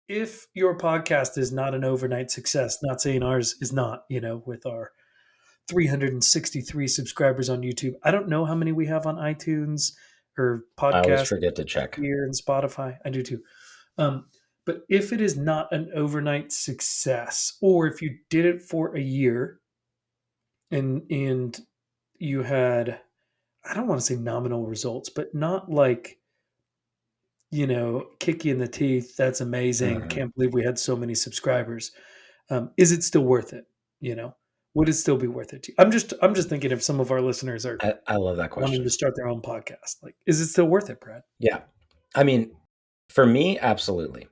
if your podcast is not an overnight success, not saying ours is not, with our 363 subscribers on YouTube. I don't know how many we have on iTunes or I always podcast forget to check. here and Spotify. I do too. Um, but if it is not an overnight success, or if you did it for a year and you had, I don't want to say nominal results, but not like, kick you in the teeth. That's amazing. Mhm. Can't believe we had so many subscribers. Is it still worth it? You know, would it still be worth it to you? I'm just thinking if some of our listeners are I love that wanting question. to start their own podcast, like, is it still worth it, Brad? Yeah. I mean, for me, absolutely.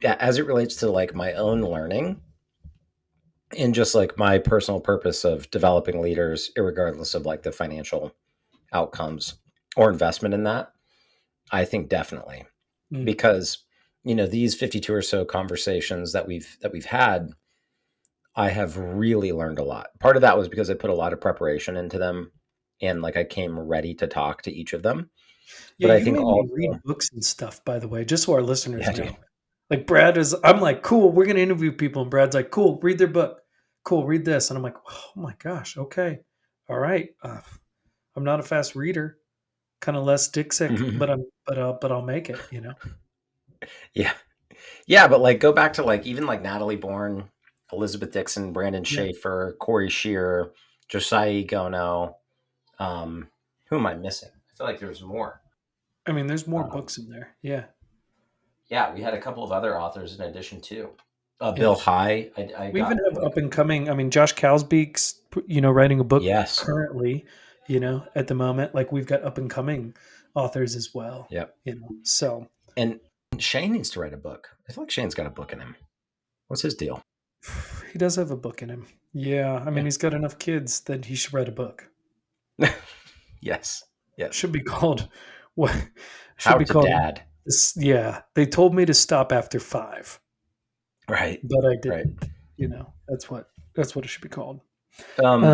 As it relates to like my own learning and just like my personal purpose of developing leaders, regardless of like the financial outcomes or investment in that, I think definitely Mm, because these 52 or so conversations that we've had, I have really learned a lot. Part of that was because I put a lot of preparation into them and like I came ready to talk to each of them. yeah, But I you think made me also, read books and stuff, by the way, just so our listeners yeah, dude. know. Like I'm like, cool, we're gonna interview people, and Brad's like, cool, read their book, cool, read this, and I'm like, oh my gosh, okay, all right. I'm not a fast reader, kind of less dick sick, Mhm. but I'll make it. Yeah. Yeah, but like go back to like even like Natalie Bourne, Elizabeth Dixon, Brandon Yeah, Schaefer, Corey Shearer, Josiah Gono. Um, who am I missing? I feel like there's more. I mean, there's more Um, books in there. Yeah, yeah, we had a couple of other authors in addition too. yeah. Bill High, I We even got have up like and coming. I mean, Josh Calsbeek's, writing a book yes, currently, at the moment. Like we've got up and coming authors as well, yep. So And Shane needs to write a book. I feel like Shane's got a book in him. What's his deal? he does have a book in him. Yeah. I mean, Yeah. he's got enough kids that he should write a book. Yes. Yes. Should be called what? Should How be to called Dad. this. Yeah. They told me to stop after 5, Right. but I Right. didn't. That's what it should be called. Um,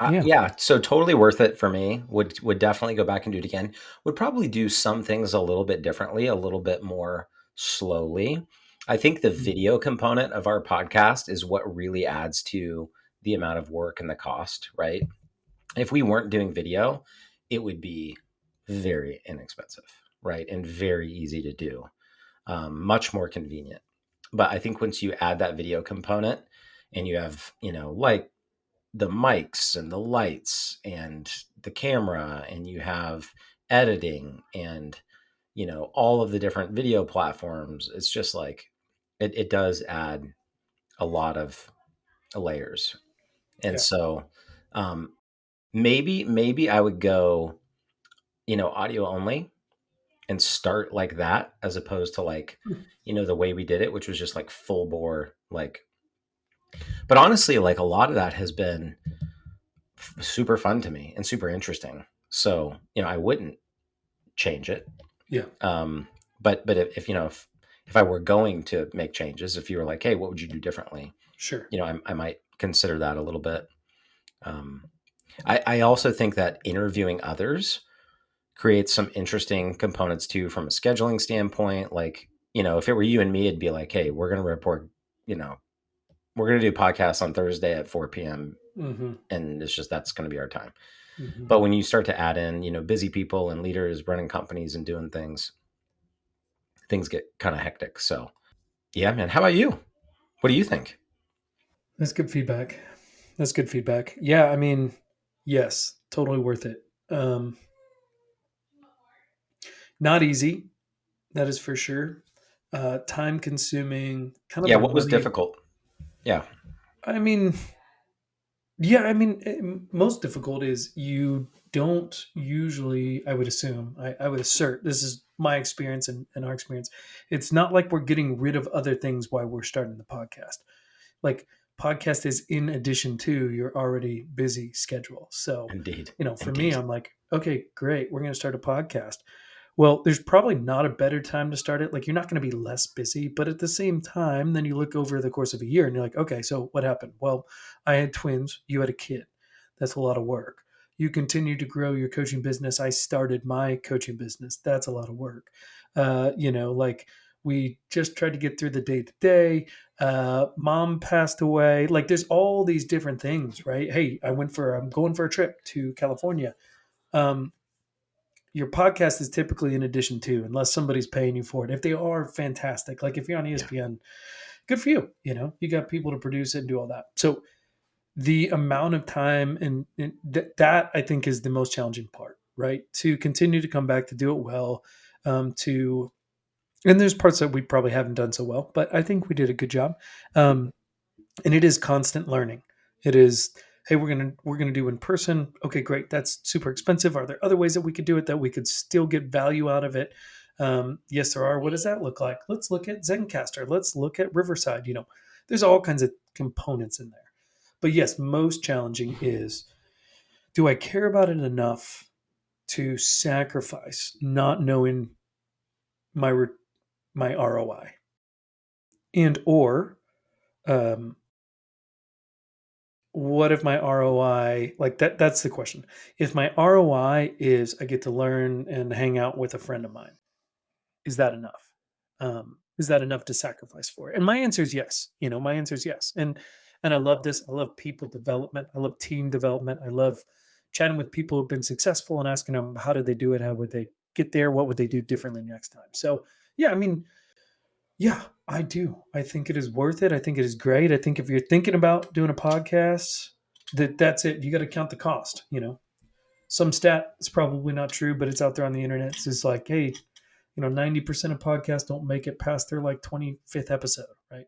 Um, yeah. yeah, so totally worth it for me. Would definitely go back and do it again. Would probably do some things a little bit differently, a little bit more slowly. I think the Mm, video component of our podcast is what really adds to the amount of work and the cost, right? If we weren't doing video, it would be very inexpensive, right? And very easy to do, much more convenient. But I think once you add that video component and you have, like the mics and the lights and the camera and you have editing and all of the different video platforms, it's just like it does add a lot of layers. And yeah. so um maybe I would go audio only and start like that as opposed to like Hmm. the way we did it, which was just like full bore like. But honestly, like a lot of that has been super fun to me and super interesting. So, I wouldn't change it. Yeah. Um, but if I were going to make changes, if you were like, hey, what would you do differently? Sure. I might consider that a little bit. Um, I also think that interviewing others creates some interesting components too from a scheduling standpoint. Like, if it were you and me, it'd be like, hey, we're going to report, you know, we're going to do podcasts on Thursday at 4 p.m. Hmm. And it's just that's going to be our time. Hmm. But when you start to add in, busy people and leaders running companies and doing things get kind of hectic. So, yeah, man. How about you? What do you think? That's good feedback. That's good feedback. Yeah, I mean, yes, totally worth it. Not easy, that is for sure. Time consuming, kind of Yeah, a what was money. difficult? Yeah. I mean, yeah, I mean, most difficult is you don't usually, I would assume, I would assert, this is my experience and our experience. It's not like we're getting rid of other things while we're starting the podcast. Like, podcast is in addition to your already busy schedule. So, Indeed. for me, Indeed. I'm like, okay, great, we're going to start a podcast. Well, there's probably not a better time to start it. Like, you're not going to be less busy, but at the same time, then you look over the course of a year and you're like, okay, so what happened? Well, I had twins, you had a kid. That's a lot of work. You continue to grow your coaching business. I started my coaching business. That's a lot of work. Like, We just tried to get through the day to day. Mom passed away. Like there's all these different things, right? Hey, I'm going for a trip to California. Um, your podcast is typically in addition to, unless somebody's paying you for it. If they are, fantastic. Like if you're on Yeah. ESPN, good for you. You know, you got people to produce it and do all that. So the amount of time that I think is the most challenging part, right? To continue to come back to do it well, to and there's parts that we probably haven't done so well, but I think we did a good job. Um, and it is constant learning. It is, hey, we're gonna do in person. Okay, great. That's super expensive. Are there other ways that we could do it that we could still get value out of it? Yes, there are. What does that look like? Let's look at Zencaster. Let's look at Riverside. You know, there's all kinds of components in there. But yes, most challenging is, do I care about it enough to sacrifice not knowing my my ROI, and or um, what if my ROI, like that's the question. If my ROI is I get to learn and hang out with a friend of mine, is that enough? Is that enough to sacrifice for it? And my answer is yes. You know, my answer is yes. And I love this. I love people development. I love team development. I love chatting with people who've been successful and asking them how did they do it? How would they get there? What would they do differently next time? So yeah, I mean, yeah, I do. I think it is worth it. I think it is great. I think if you're thinking about doing a podcast, that's it. You got to count the cost. You know, some stat is probably not true, but it's out there on the internet. It's just like, hey, 90% of podcasts don't make it past their like 25th episode, right?